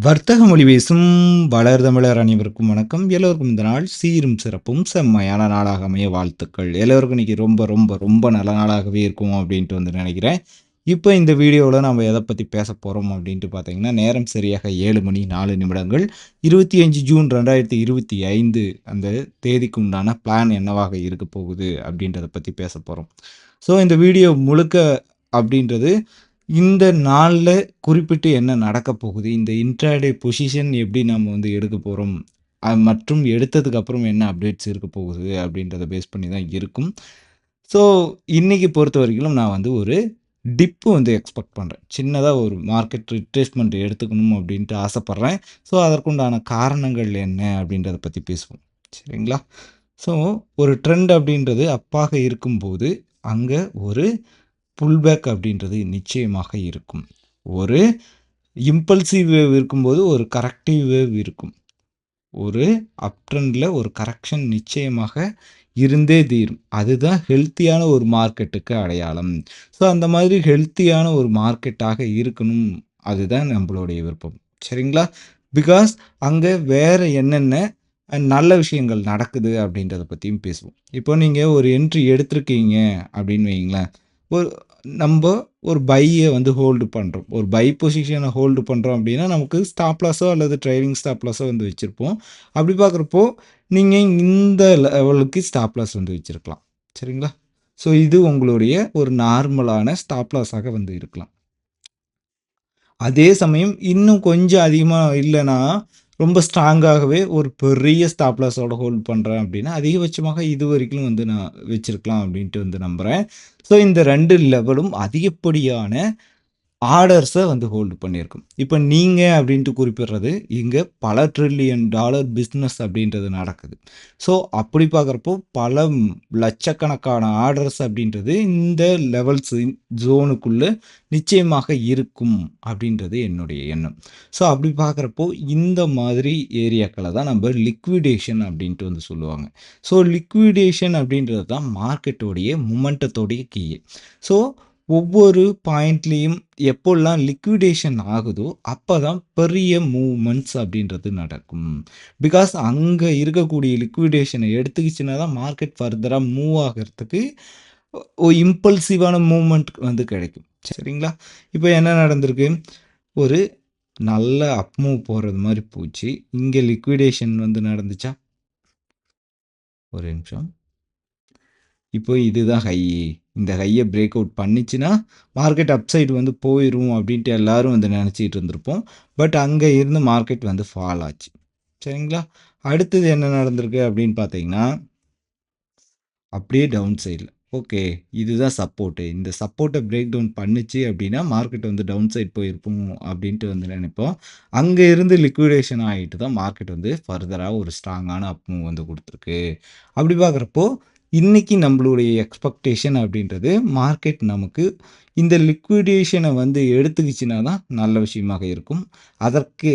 வர்த்தக மொழி பேசும் வளர் தமிழர் அனைவருக்கும் வணக்கம். எல்லோருக்கும் இந்த நாள் சீரும் சிறப்பும் செம்மையான நாளாக அமைய வாழ்த்துக்கள். எல்லோருக்கும் இன்னைக்கு ரொம்ப ரொம்ப ரொம்ப நல்ல நாளாகவே இருக்கும் அப்படின்ட்டு வந்து நினைக்கிறேன். இப்போ இந்த வீடியோவில் நம்ம எதை பற்றி பேச போகிறோம் அப்படின்ட்டு பார்த்தீங்கன்னா, நேரம் சரியாக 7 மணி 4 நிமிடங்கள் 25 ஜூன் 2025 அந்த தேதிக்கு உண்டான பிளான் என்னவாக இருக்க போகுது அப்படின்றத பற்றி பேச போகிறோம். ஸோ இந்த வீடியோ முழுக்க அப்படின்றது இந்த நாள்ல குறிப்பிட்டு என்ன நடக்கப் போகுது? இந்த இன்ட்ராடே பொசிஷன் எப்படி நம்ம வந்து எடுக்க போறோம்? மற்றும் எடுத்ததுக்கு அப்புறம் என்ன அப்டேட்ஸ் இருக்க போகுது? அப்படின்றத பேஸ் பண்ணி தான் இருக்கும். ஸோ, இன்னைக்கு பொறுத்தவரைக்கும் நான் வந்து ஒரு டிப் வந்து எக்ஸ்பெக்ட் பண்றேன். சின்னதா ஒரு மார்க்கெட் ரிட்ரேஸ்மென்ட் எடுத்துக்கணும் அப்படின்ட்டு ஆசைப்படுறேன். ஸோ, அதற்குண்டான காரணங்கள் என்ன? அப்படின்றத பத்தி பேசுவோம். சரிங்களா? ஸோ, ஒரு ட்ரெண்ட் அப்படின்றது அப்பாக இருக்கும்போது, அங்க ஒரு புல்பேக் அப்படின்றது நிச்சயமாக இருக்கும். ஒரு இம்பல்சிவ் வேவ் இருக்கும்போது, ஒரு கரெக்டிவ் வேவ் இருக்கும். ஒரு அப் ட்ரெண்ட்ல ஒரு கரெக்ஷன் நிச்சயமாக இருந்தே தீரும். அதுதான் ஹெல்த்தியான ஒரு மார்க்கெட்டுக்கு அடையாளம். ஸோ, அந்த மாதிரி ஹெல்த்தியான ஒரு மார்க்கெட்டாக இருக்கணும். அதுதான் நம்பளுடைய விருப்பம். சரிங்களா? பிகாஸ் அங்க வேற என்னென்ன நல்ல விஷயங்கள் நடக்குது அப்படின்றத பத்தியும் பேசுவோம். இப்போ நீங்க ஒரு என்ட்ரி எடுத்திருக்கீங்க அப்படின்னு வையுங்களேன். ஒரு நம்ப ஒரு பைய வந்து ஹோல்டு பண்றோம். ஒரு பை பொசிஷன ஹோல்டு பண்றோம் அப்படின்னா, நமக்கு ஸ்டாப் லாஸோ அல்லது ட்ரைலிங் ஸ்டாப் லாஸோ வந்து வச்சிருப்போம். அப்படி பார்க்குறப்போ, நீங்க இந்த லெவலுக்கு ஸ்டாப் லாஸ் வந்து வச்சிருக்கலாம். சரிங்களா? ஸோ, இது உங்களுடைய ஒரு நார்மலான ஸ்டாப் லாஸாக வந்து இருக்கலாம். அதே சமயம் இன்னும் கொஞ்சம் அதிகமா இல்லன்னா, ரொம்ப ஸ்ட்ராங்காகவே ஒரு பெரிய ஸ்டாப் லாஸோட ஹோல்ட் பண்றேன் அப்படின்னா, அதிகபட்சமாக இதுவரைக்கும் வந்து நான் வச்சிருக்கலாம் அப்படின்ட்டு வந்து நம்புறேன். ஸோ, இந்த 2 லெவலும் அதிகப்படியான ஆர்டர்ஸ வந்து ஹோல்டு பண்ணியிருக்கும். இப்ப நீங்க அப்படின்ட்டு குறிப்பிடுறது, இங்க பல ட்ரில்லியன் டாலர் பிசினஸ் அப்படின்றது நடக்குது. ஸோ, அப்படி பார்க்குறப்போ பல லட்சக்கணக்கான ஆர்டர்ஸ் அப்படின்றது இந்த லெவல்ஸ் ஜோனுக்குள்ள நிச்சயமாக இருக்கும் அப்படின்றது என்னுடைய எண்ணம். ஸோ, அப்படி பார்க்குறப்போ இந்த மாதிரி ஏரியாக்கள தான் நம்ப லிக்விடேஷன் அப்படின்ட்டு வந்து சொல்லுவாங்க. ஸோ, லிக்விடேஷன் அப்படின்றது தான் மார்க்கெட்டோடைய மொமெண்டத்தோடைய கீயே. ஸோ, ஒவ்வொரு பாயிண்ட்லயும் எப்போலாம் லிக்விடேஷன் ஆகுதோ, அப்பதான் பெரிய மூவ்மெண்ட்ஸ் அப்படின்றது நடக்கும். பிகாஸ் அங்க இருக்கக்கூடிய லிக்விடேஷன எடுத்துக்கிச்சுனா தான் மார்க்கெட் ஃபர்தரா மூவ் ஆகறதுக்கு இம்பல்சிவான மூவ்மெண்ட் வந்து கிடைக்கும். சரிங்களா? இப்ப என்ன நடந்திருக்கு? ஒரு நல்ல அப் மூவ் போறது மாரி போச்சு. இங்க லிக்விடேஷன் வந்து நடந்துச்சா? ஒரு நிமிஷம். இப்போ இதுதான் ஹை. இந்த ஹைய பிரேக் அவுட் பண்ணிச்சுன்னா, மார்க்கெட் அப்சைட் வந்து போயிரும் அப்டின்ட்டு எல்லாரும் வந்து நெனச்சிட்டு இருந்திருப்போம். பட் அங்க இருந்து மார்க்கெட் வந்து ஃபால் ஆச்சு. சரிங்களா? அடுத்தது என்ன நடந்திருக்கு அப்டின்னு பார்த்தீங்கன்னா, அப்படியே டவுன் சைட்ல. ஓகே. இதுதான் சப்போர்ட்டு. இந்த சப்போர்ட்ட பிரேக் டவுன் பண்ணுச்சு அப்டின்னா, மார்க்கெட் வந்து டவுன் சைட் போயிருக்கும் அப்டின்ட்டு வந்து நெனைப்போம். அங்க இருந்து லிக்விடேஷன் ஆயிட்டு தான் மார்க்கெட் வந்து ஃபர்தரா ஒரு ஸ்ட்ராங்கான அப் மூவ் வந்து குடுத்துருக்கு. அப்படி பார்க்குறப்போ, இன்னைக்கு நம்மளுடைய எக்ஸ்பெக்டேஷன் அப்படின்றது மார்க்கெட் நமக்கு இந்த லிக்விடேஷன வந்து எடுத்துக்கிச்சுனா தான் நல்ல விஷயமாக இருக்கும். அதற்கு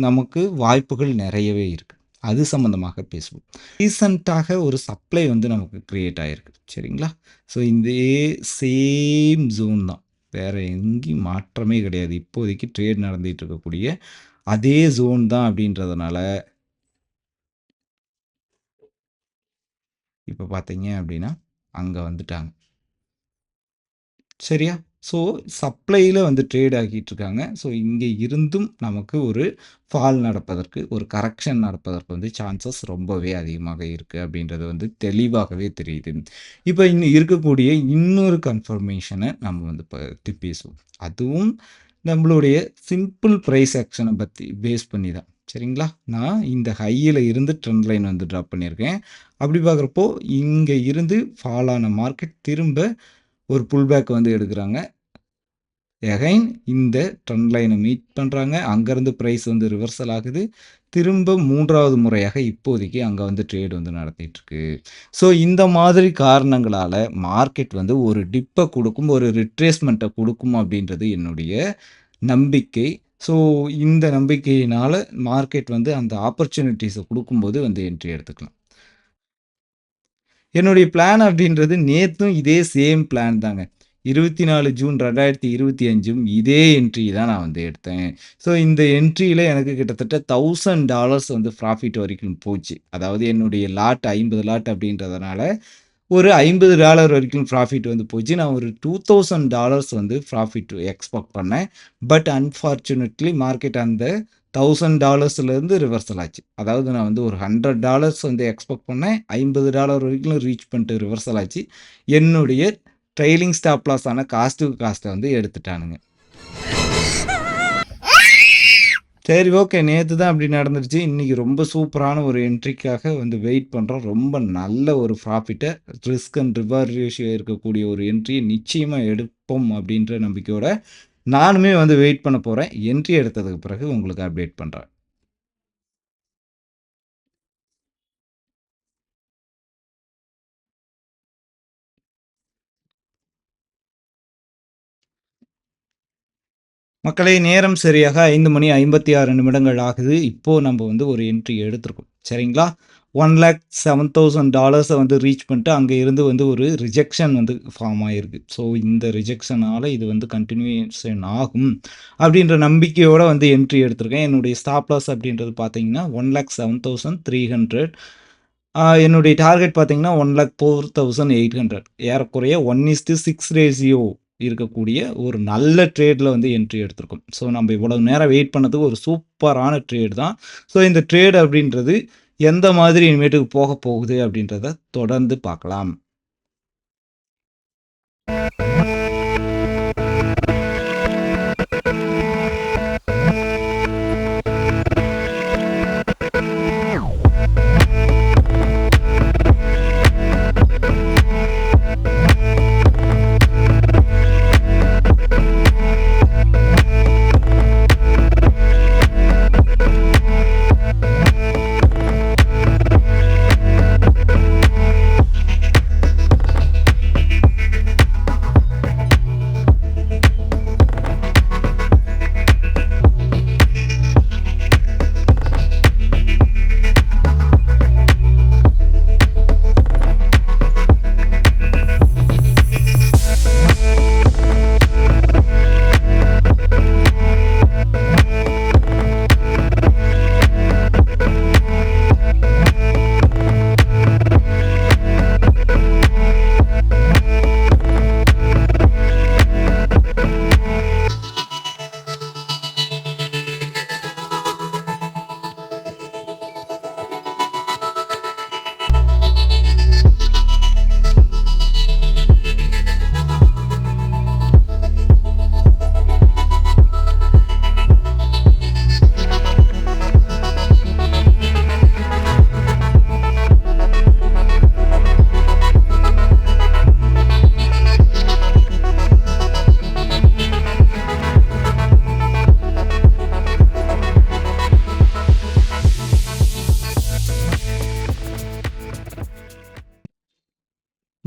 நமக்கு வாய்ப்புகள் நெறையவே இருக்கு. அது சம்மந்தமாக பேசுவோம். ரீசென்ட்டாக ஒரு சப்ளை வந்து நமக்கு கிரியேட் ஆயிருக்கு. சரிங்களா? ஸோ இதே சேம் ஜோன் தான். வேற எங்கேயும் மாற்றமே கிடையாது. இப்போதைக்கு ட்ரேட் நடந்துட்டு இருக்கக்கூடிய அதே ஜோன் தான் அப்படின்றதுனால, இப்ப பார்த்தீங்க அப்படின்னா, அங்க வந்துட்டாங்க. சரியா? ஸோ, சப்ளைல வந்து ட்ரேட் ஆகிட்டு இருக்காங்க. ஸோ, இங்க இருந்தும் நமக்கு ஒரு ஃபால் நடப்பதற்கு, ஒரு கரெக்ஷன் நடப்பதற்கு வந்து சான்சஸ் ரொம்பவே அதிகமாக இருக்கு அப்படின்றது வந்து தெளிவாகவே தெரியுது. இப்ப இருக்கக்கூடிய இன்னொரு கன்ஃபர்மேஷன நம்ம வந்து பத்தி பேசுவோம். அதுவும் நம்மளுடைய சிம்பிள் பிரைஸ் ஆக்ஷன பத்தி பேஸ் பண்ணி தான். சரிங்களா? நான் இந்த ஹையில இருந்து ட்ரெண்ட் லைன் வந்து டிரா பண்ணியிருக்கேன். அப்படி பார்க்குறப்போ, இங்க இருந்து ஃபால் ஆன மார்க்கெட் திரும்ப ஒரு புல் பேக் வந்து எடுக்குறாங்க. எகைன் இந்த ட்ரெண்ட் லைனை மீட் பண்ணுறாங்க. அங்கேருந்து ப்ரைஸ் வந்து ரிவர்சல் ஆகுது. திரும்ப 3வது முறையாக இப்போதைக்கு அங்கே வந்து ட்ரேட் வந்து நடத்திட்டுருக்கு. ஸோ இந்த மாதிரி காரணங்களால் மார்க்கெட் வந்து ஒரு டிப்பை கொடுக்கும், ஒரு ரிட்ரேஸ்மெண்ட்டை கொடுக்கும் அப்படின்றது என்னுடைய நம்பிக்கை. ஸோ இந்த நம்பிக்கையினால் மார்க்கெட் வந்து அந்த ஆப்பர்ச்சுனிட்டிஸை கொடுக்கும்போது வந்து என்ட்ரி எடுத்துக்கலாம். என்னுடைய பிளான் அப்படின்றது நேத்தும் இதே சேம் பிளான் தாங்க. 24 ஜூன் 2025ம் இதே என்ட்ரி தான் நான் வந்து எடுத்தேன். ஸோ இந்த என்ட்ரியில எனக்கு கிட்டத்தட்ட $1000 வந்து ப்ராஃபிட் வரைக்கும் போச்சு. அதாவது என்னுடைய லாட் 50 லாட் அப்படின்றதுனால ஒரு $50 வரைக்கும் ப்ராஃபிட் வந்து போச்சு. நான் ஒரு $2000 வந்து ப்ராஃபிட் எக்ஸ்பெக்ட் பண்ணேன். பட் அன்ஃபார்ச்சுனேட்லி மார்க்கெட் அந்த $1000லேருந்து ரிவர்சல் ஆச்சு. அதாவது நான் வந்து ஒரு $100 வந்து எக்ஸ்பெக்ட் பண்ணேன். $50 வரைக்கும் ரீச் பண்ணிட்டு ரிவர்சல் ஆச்சு. என்னுடைய ட்ரெய்லிங் ஸ்டாப் லாஸ் ஆன காஸ்ட் டு காஸ்ட்ட வந்து எடுத்துட்டானுங்க. சரி, ஓகே. நேத்து தான் அப்படி நடந்துருச்சு. இன்னைக்கு ரொம்ப சூப்பரான ஒரு என்ட்ரிக்காக வந்து வெயிட் பண்றோம். ரொம்ப நல்ல ஒரு ப்ராஃபிட்ட ரிஸ்க் அண்ட் ரிவார்ட் ரேஷியோ இருக்கக்கூடிய ஒரு என்ட்ரிய நிச்சயமா எடுப்போம் அப்படின்ற நம்பிக்கையோட நானுமே வந்து வெயிட் பண்ண போறேன். என்ட்ரி எடுத்ததுக்கு பிறகு உங்களுக்கு அப்டேட் பண்றேன். மக்களே, நேரம் சரியாக 5:56 நிமிடங்கள் ஆகுது. இப்போ நம்ம வந்து ஒரு என்ட்ரி எடுத்திருக்கோம். சரிங்களா? $1,07,000 வந்து ரீச் பண்ணிட்டு அங்க இருந்து வந்து ஒரு ரிஜெக்ஷன் வந்து ஃபார்ம் ஆயிருக்கு. ஸோ இந்த ரிஜெக்ஷனால இது வந்து கன்டினியூஷன் ஆகும் அப்படின்ற நம்பிக்கையோட வந்து என்ட்ரி எடுத்திருக்கேன். என்னுடைய ஸ்டாப் லாஸ் அப்படின்றது பார்த்தீங்கன்னா 1,07,300. என்னுடைய டார்கெட் பார்த்தீங்கன்னா 1,04,800. ஏறக்குறைய 1:6 ரேஷியோ இருக்கக்கூடிய ஒரு நல்ல ட்ரேட்ல வந்து என்ட்ரி எடுத்திருக்கோம். ஸோ நம்ம இவ்வளவு நேரம் வெயிட் பண்ணதுக்கு ஒரு சூப்பரான ட்ரேட் தான். ஸோ இந்த ட்ரேட் அப்படின்றது எந்த மாதிரி இனிமேட்டுக்கு போக போகுது அப்படின்றத தொடர்ந்து பார்க்கலாம்.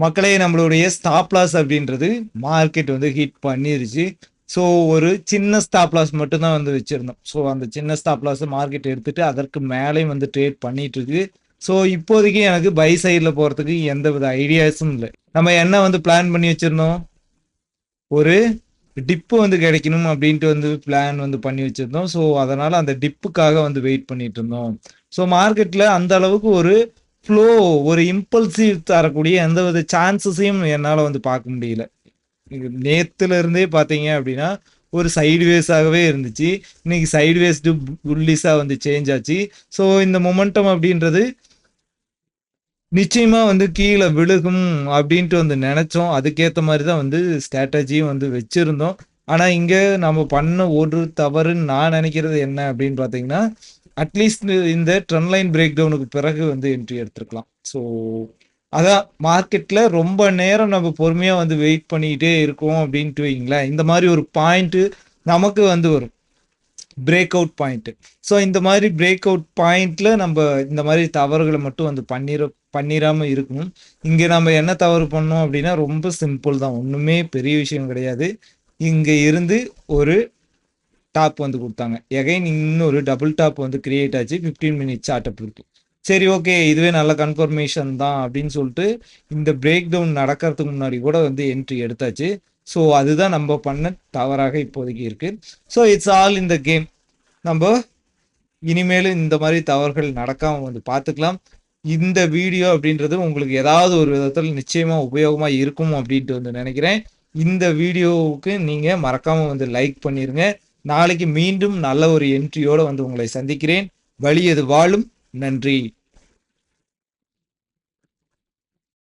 மக்களே, நம்மளுடைய ஸ்டாப் லாஸ் அப்படின்றது மார்க்கெட் வந்து ஹிட் பண்ணிருச்சு. ஸோ ஒரு சின்ன ஸ்டாப் லாஸ் மட்டும் தான் வந்து வச்சிருந்தோம். ஸோ அந்த சின்ன ஸ்டாப் லாஸ் மார்க்கெட் எடுத்துட்டு அதற்கு மேலேயும் வந்து ட்ரேட் பண்ணிட்டு இருக்கு. ஸோ இப்போதைக்கு எனக்கு பை சைடில் போகிறதுக்கு எந்த வித ஐடியாஸும் இல்லை. நம்ம என்ன வந்து பிளான் பண்ணி வச்சிருந்தோம், ஒரு டிப்பு வந்து கிடைக்கணும் அப்படின்ட்டு வந்து பிளான் வந்து பண்ணி வச்சிருந்தோம். ஸோ அதனால அந்த டிப்புக்காக வந்து வெயிட் பண்ணிட்டு இருந்தோம். ஸோ மார்க்கெட்ல அந்த அளவுக்கு ஒரு ஃப்ளோ, ஒரு இம்பல்சிவ் தரக்கூடிய எந்த வித சான்சஸையும் என்னால் வந்து பார்க்க முடியல. நேத்துல இருந்தே பார்த்தீங்க அப்படின்னா ஒரு சைடுவேஸாகவே இருந்துச்சு. இன்னைக்கு சைடுவேஸ் டு புல்லிஸா வந்து சேஞ்ச் ஆச்சு. ஸோ இந்த மொமெண்டம் அப்படின்றது நிச்சயமா வந்து கீழே விழுகும் அப்படின்ட்டு வந்து நினைச்சோம். அதுக்கேற்ற மாதிரி தான் வந்து ஸ்ட்ராட்டஜியும் வந்து வச்சிருந்தோம். ஆனா இங்க நம்ம பண்ண ஒரு தவறுன்னு நான் நினைக்கிறது என்ன அப்படின்னு பார்த்தீங்கன்னா, அட்லீஸ்ட் இந்த ட்ரெண்ட் லைன் பிரேக் டவுனுக்கு பிறகு வந்து என்ட்ரி எடுத்திருக்கலாம். ஸோ அதான் மார்க்கெட்ல ரொம்ப நேரம் நம்ம பொறுமையா வந்து வெயிட் பண்ணிக்கிட்டே இருக்கோம் அப்படின்ட்டு வைங்களேன், இந்த மாதிரி ஒரு பாயிண்ட் நமக்கு வந்து வரும். Break out point. ஸோ இந்த மாதிரி பிரேக் அவுட் பாயிண்ட்ல நம்ம இந்த மாதிரி தவறுகளை மட்டும் வந்து பண்ணிராம இருக்கணும். இங்க நம்ம என்ன தவறு பண்ணோம் அப்படின்னா ரொம்ப சிம்பிள் தான், ஒண்ணுமே பெரிய விஷயம் கிடையாது. இங்க இருந்து ஒரு டாப் வந்து கொடுத்தாங்க, எகைன் இன்னொரு டபுள் டாப் வந்து கிரியேட் ஆச்சு 15 மினிட்ஸ் சார்ட் இருக்கு. சரி, ஓகே, இதுவே நல்ல கன்ஃபர்மேஷன் தான் அப்படின்னு சொல்லிட்டு இந்த பிரேக் டவுன் நடக்கிறதுக்கு முன்னாடி கூட வந்து என்ட்ரி எடுத்தாச்சு. ஸோ அதுதான் நம்ம பண்ண தவறாக இப்போதைக்கு இருக்கு. So it's all in the game. நம்ம இனிமேலும் இந்த மாதிரி தவறுகள் நடக்காம வந்து பார்த்துக்கலாம். இந்த வீடியோ அப்படின்றது உங்களுக்கு ஏதாவது ஒரு விதத்தில் நிச்சயமா உபயோகமா இருக்கும் அப்படின்ட்டு வந்து நினைக்கிறேன். இந்த வீடியோவுக்கு நீங்க மறக்காம வந்து லைக் பண்ணிருங்க. நாளைக்கு மீண்டும் நல்ல ஒரு என்ட்ரியோட வந்து உங்களை சந்திக்கிறேன். வலியது வாழும். நன்றி.